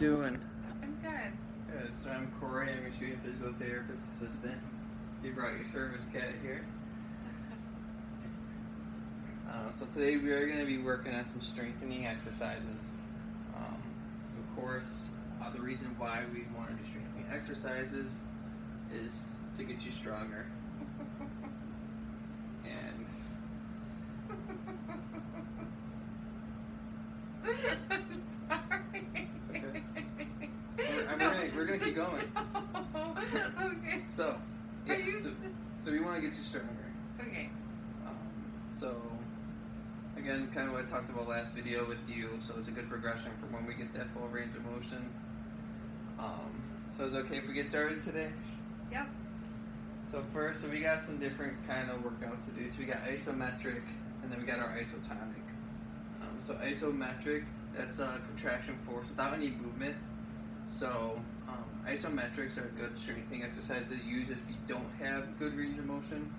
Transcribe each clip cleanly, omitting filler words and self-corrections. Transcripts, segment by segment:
doing? I'm good. Good. So I'm Corey. I'm your shooting physical therapist assistant. You brought your service cat here. So today we are going to be working on some strengthening exercises. So of course, the reason why we want to do strengthening exercises is to get you stronger. And I'm sorry. it's okay. We're gonna keep going. Okay. So we want to get you stronger. Okay. So again, kind of what I talked about last video with you. So it's a good progression from when we get that full range of motion. So is it okay if we get started today? Yep. So first, we got some different kind of workouts to do. So we got isometric, and then we got our isotonic. So isometric, that's a contraction force without any movement. So isometrics are a good strengthening exercise to use if you don't have good range of motion.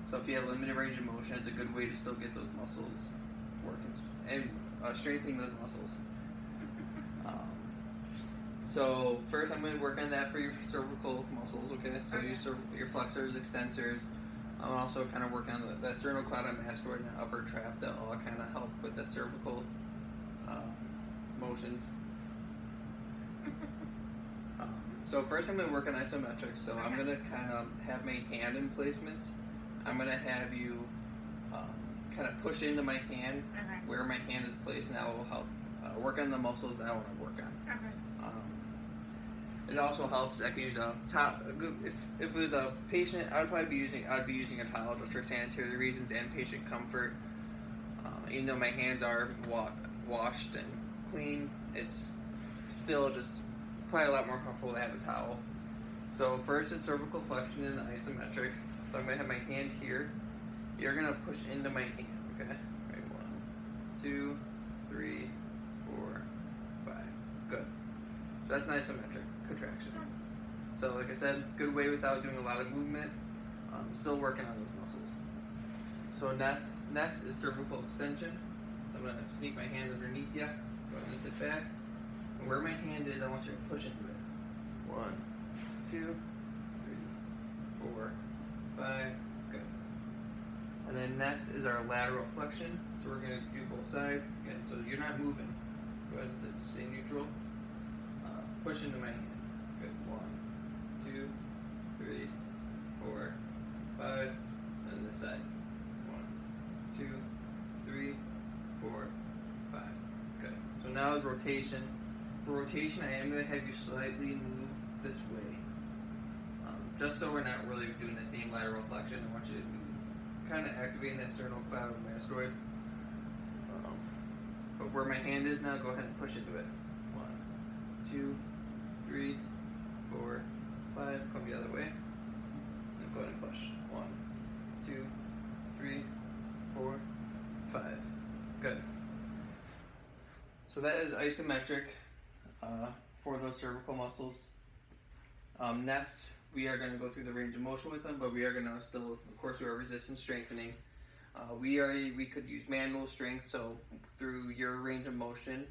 So if you have limited range of motion, it's a good way to still get those muscles working and strengthening those muscles. So first I'm going to work on that for your cervical muscles, okay? So Okay. your flexors, extensors. I'm also kind of working on that sternocleidomastoid and upper trap that all kind of help with the cervical motions. So first I'm going to work on isometrics. So I'm Okay. going to kind of have my hand in placements. I'm going to have you kind of push into my hand Okay. where my hand is placed, and that will help work on the muscles that I want to work on. Okay. It also helps. I can use if it was a patient, I'd be using a towel just for sanitary reasons and patient comfort. Even though my hands are washed and clean, it's still just probably a lot more comfortable to have a towel. So first is cervical flexion in the isometric. So I'm gonna have my hand here. You're gonna push into my hand. Okay. Right, 1, 2, 3, 4, 5. Good. So that's an isometric contraction. So like I said, good way without doing a lot of movement. Still working on those muscles. So next is cervical extension. So I'm going to sneak my hands underneath you. Go ahead and sit back. And where my hand is, I want you to push into it. 1, 2, 3, 4, 5. Good. And then next is our lateral flexion. So we're going to do both sides. Again, so you're not moving. Go ahead and stay neutral. Push into my hand. Good. 1, 2, 3, 4, 5. And then this side. 1, 2, 3, 4, 5. Good. So now is rotation. For rotation, I am going to have you slightly move this way. Just so we're not really doing the same lateral flexion, I want you to be kind of activating that sternocleidomastoid. But where my hand is now, go ahead and push into it. 1, 2, 3, 4, 5. Come the other way. And go ahead and push. 1, 2, 3, 4, 5. Good. So that is isometric for those cervical muscles. Next, we are going to go through the range of motion with them, but we are going to still, of course, do our resistance strengthening. We could use manual strength, so through your range of motion,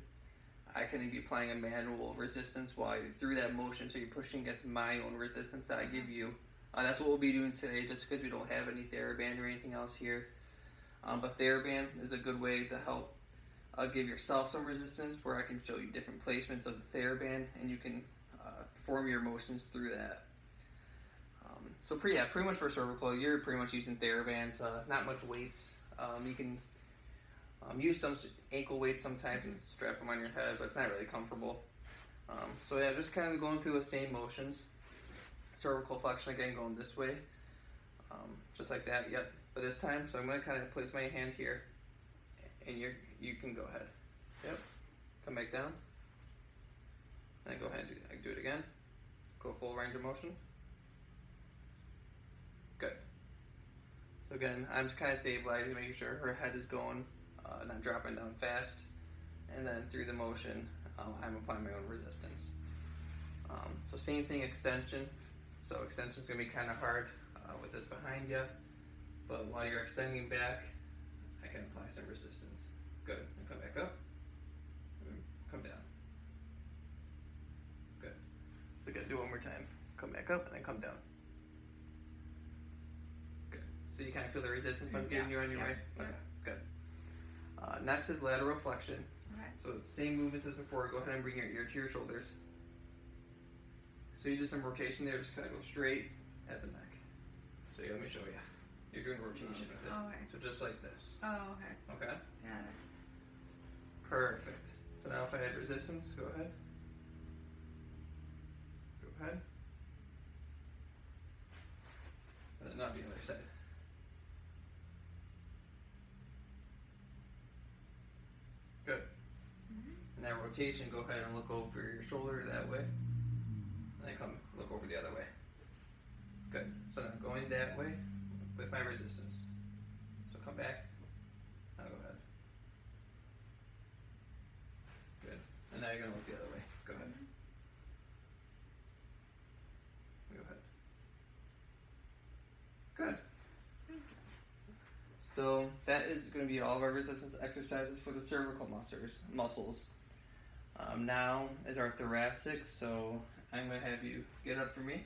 I can be applying a manual resistance while you're through that motion, so you're pushing against my own resistance that I give you. That's what we'll be doing today, just because we don't have any TheraBand or anything else here. But TheraBand is a good way to help give yourself some resistance, where I can show you different placements of the TheraBand, and you can perform your motions through that. So pretty much for cervical, you're pretty much using TheraBands, not much weights. You can use some ankle weights sometimes and strap them on your head, but it's not really comfortable. So yeah, just kind of going through the same motions. Cervical flexion again, going this way, just like that. Yep. But this time, so I'm going to kind of place my hand here, and you can go ahead. Yep. Come back down, and go ahead and do it again. Go full range of motion. Good. So again, I'm just kind of stabilizing, making sure her head is going, not dropping down fast. And then through the motion, I'm applying my own resistance. So same thing, extension. So extension is going to be kind of hard with this behind you. But while you're extending back, I can apply some resistance. Good. And come back up. Come down. back up, and then come down. Good. So you kind of feel the resistance I'm giving you on your way? Yeah. Okay, good. Next is lateral flexion. Okay. So same movements as before. Go ahead and bring your ear to your shoulders. So you do some rotation there, just kind of go straight at the neck. So let me show you. You're doing rotation with it. Okay. So just like this. Oh, okay. Okay? Got it. Perfect. So now if I had resistance, go ahead. Go ahead. And then now the other side. Good. And that rotation, go ahead and look over your shoulder that way. And then come look over the other way. Good. So now I'm going that way with my resistance. So come back. Now go ahead. Good. And now you're going to look the other way. Go ahead. Go ahead. Good. So that is going to be all of our resistance exercises for the cervical muscles. Now is our thoracic, so I'm going to have you get up for me.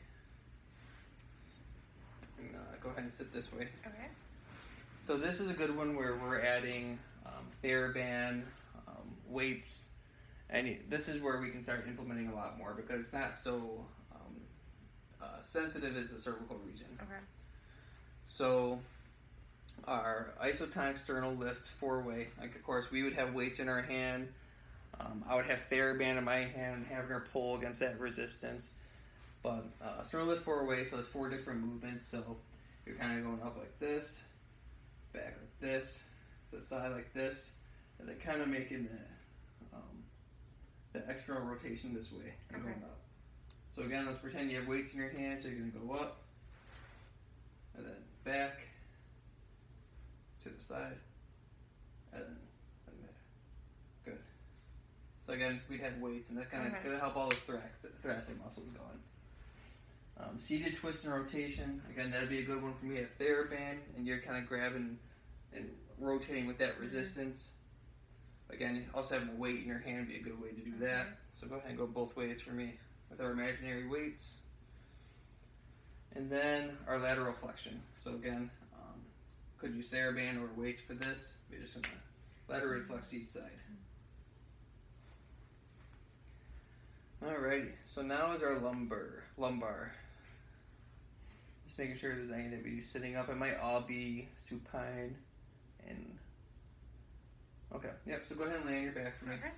And, go ahead and sit this way. Okay. So this is a good one where we're adding TheraBand, weights, and this is where we can start implementing a lot more because it's not so sensitive as the cervical region. Okay. So our isotonic sternal lift 4-way, like of course we would have weights in our hand. I would have TheraBand in my hand and having her pull against that resistance. But sternal lift 4-way, so it's 4 different movements. So you're kind of going up like this, back like this, to the side like this, and then kind of making the external rotation this way and going up. So again, let's pretend you have weights in your hand. So you're going to go up, and then back, to the side, and then back. Good. So again, we'd have weights, and that's kind of going to help all those thoracic muscles going. Seated twist and rotation. Again, that'd be a good one for me at TheraBand, and you're kind of grabbing and rotating with that resistance. Again, also having a weight in your hand would be a good way to do that. So go ahead and go both ways for me with our imaginary weights. And then our lateral flexion. So again, could use TheraBand or weights for this. We're just going to laterally flex each side. Alrighty, so now is our lumbar. Just making sure there's any that we do sitting up. It might all be supine and okay. Yep. So go ahead and lay on your back for me. Okay.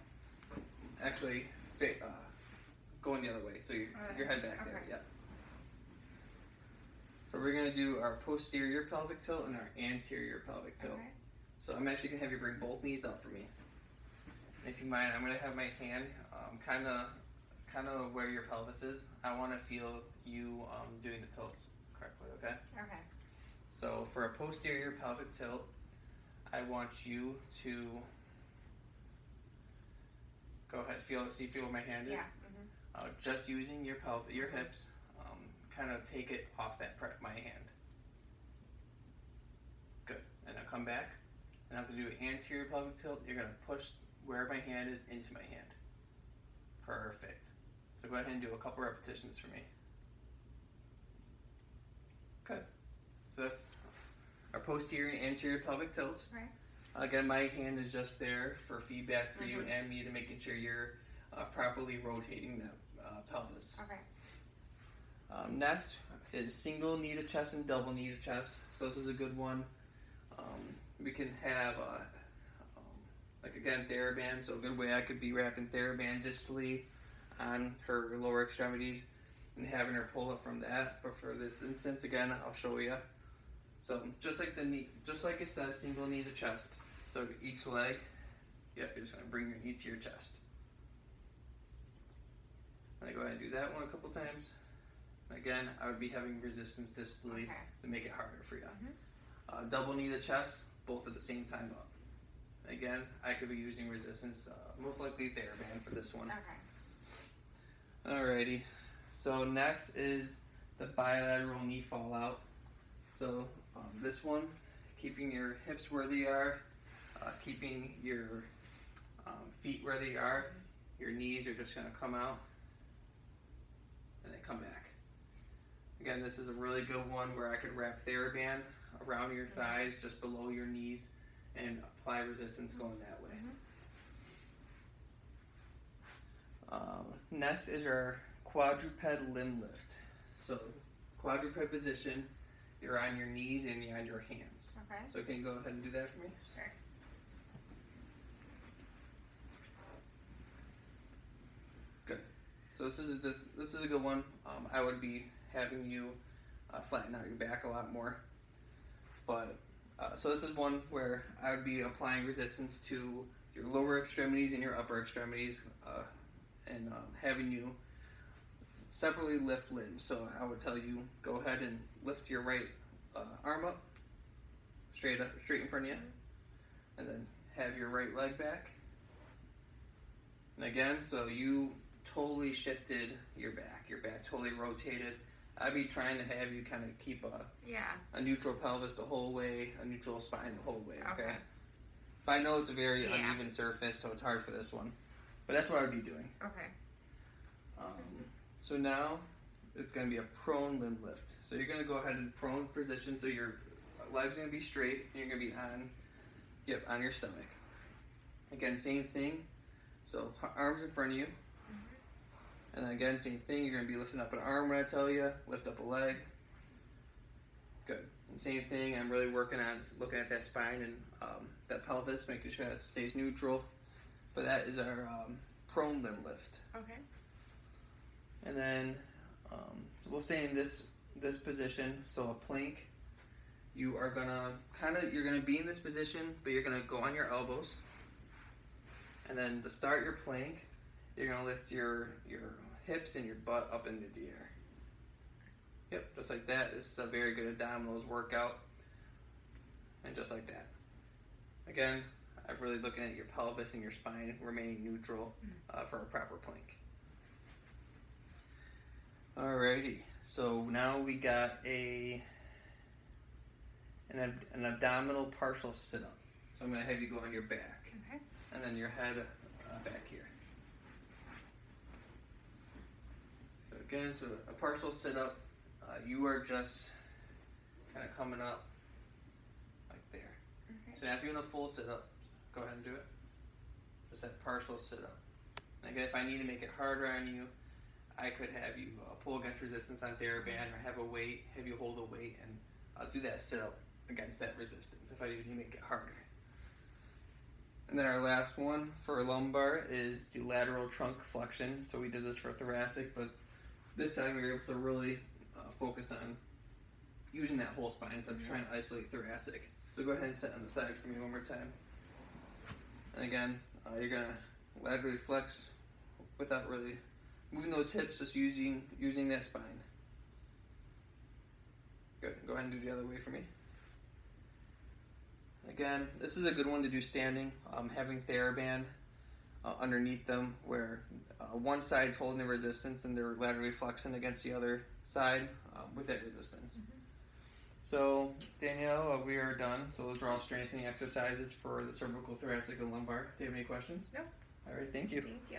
Actually, going the other way. So your head back there. Yep. So we're gonna do our posterior pelvic tilt and our anterior pelvic tilt. Okay. So I'm actually gonna have you bring both knees up for me. And if you mind, I'm gonna have my hand kind of where your pelvis is. I want to feel you doing the tilts correctly. Okay. Okay. So for a posterior pelvic tilt, I want you to go ahead, see where my hand is. Yeah. Just using your hips, kind of take it off my hand. Good. And now come back. And now to do an anterior pelvic tilt, you're gonna push where my hand is into my hand. Perfect. So go ahead and do a couple repetitions for me. Good. So that's our posterior and anterior pelvic tilts. Right. Again, my hand is just there for feedback for you and me to making sure you're properly rotating the pelvis. Okay. Next is single knee to chest and double knee to chest. So this is a good one. We can have, like again, TheraBand. So a good way I could be wrapping TheraBand distally on her lower extremities and having her pull up from that. But for this instance, again, I'll show you. So just like the knee, just like it says, single knee to chest. So each leg, yep, you're just gonna bring your knee to your chest. And I go ahead and do that one a couple times. And again, I would be having resistance distally to make it harder for you. Double knee to chest, both at the same time up. And again, I could be using resistance, most likely TheraBand for this one. Okay. Alrighty. So next is the bilateral knee fallout. So this one, keeping your hips where they are, keeping your feet where they are. Your knees are just going to come out and then come back. Again, this is a really good one where I could wrap TheraBand around your thighs, just below your knees, and apply resistance going that way. Next is our quadruped limb lift. So, quadruped position, you're on your knees and you're on your hands. Okay. So, can you go ahead and do that for me? Sure. Good. So this is a good one. I would be having you flatten out your back a lot more. But so this is one where I would be applying resistance to your lower extremities and your upper extremities, and having you separately lift limbs. So I would tell you go ahead and lift your right arm up, straight in front of you, and then have your right leg back. And again, so you totally shifted your back totally rotated. I'd be trying to have you kind of keep a neutral pelvis the whole way, a neutral spine the whole way, okay? But I know it's a very uneven surface, so it's hard for this one. But that's what I'd be doing. Okay. So now it's going to be a prone limb lift. So you're going to go ahead in prone position, so your legs are going to be straight, and you're going to be on your stomach. Again, same thing. So arms in front of you. And then again, same thing. You're going to be lifting up an arm when I tell you. Lift up a leg. Good. And same thing. I'm really working on looking at that spine and that pelvis, making sure that stays neutral. But that is our prone limb lift. Okay. And then so we'll stay in this position. So a plank. You're gonna be in this position, but you're gonna go on your elbows. And then to start your plank, you're gonna lift your hips and your butt up into the air. Yep, just like that. This is a very good abdominals workout. And just like that. Again, I'm really looking at your pelvis and your spine remaining neutral for a proper plank. Alrighty, so now we got an abdominal partial sit-up. So I'm gonna have you go on your back. Okay. And then your head back here. So again, so a partial sit-up, you are just kind of coming up like there. Okay. So after you're doing a full sit-up, go ahead and do it. Just that partial sit-up. And again, if I need to make it harder on you, I could have you pull against resistance on TheraBand, or have you hold a weight, and do that sit-up against that resistance if I need to make it harder. And then our last one for lumbar is the lateral trunk flexion. So we did this for thoracic, but this time we were able to really focus on using that whole spine instead of trying to isolate thoracic. So go ahead and sit on the side for me one more time. And again, you're going to laterally flex without really moving those hips, just using that spine. Good. Go ahead and do the other way for me. Again, this is a good one to do standing, having TheraBand underneath them, where one side's holding the resistance and they're laterally flexing against the other side with that resistance. So, Danielle, we are done. So those are all strengthening exercises for the cervical, thoracic, and lumbar. Do you have any questions? No. All right, thank you. Thank you.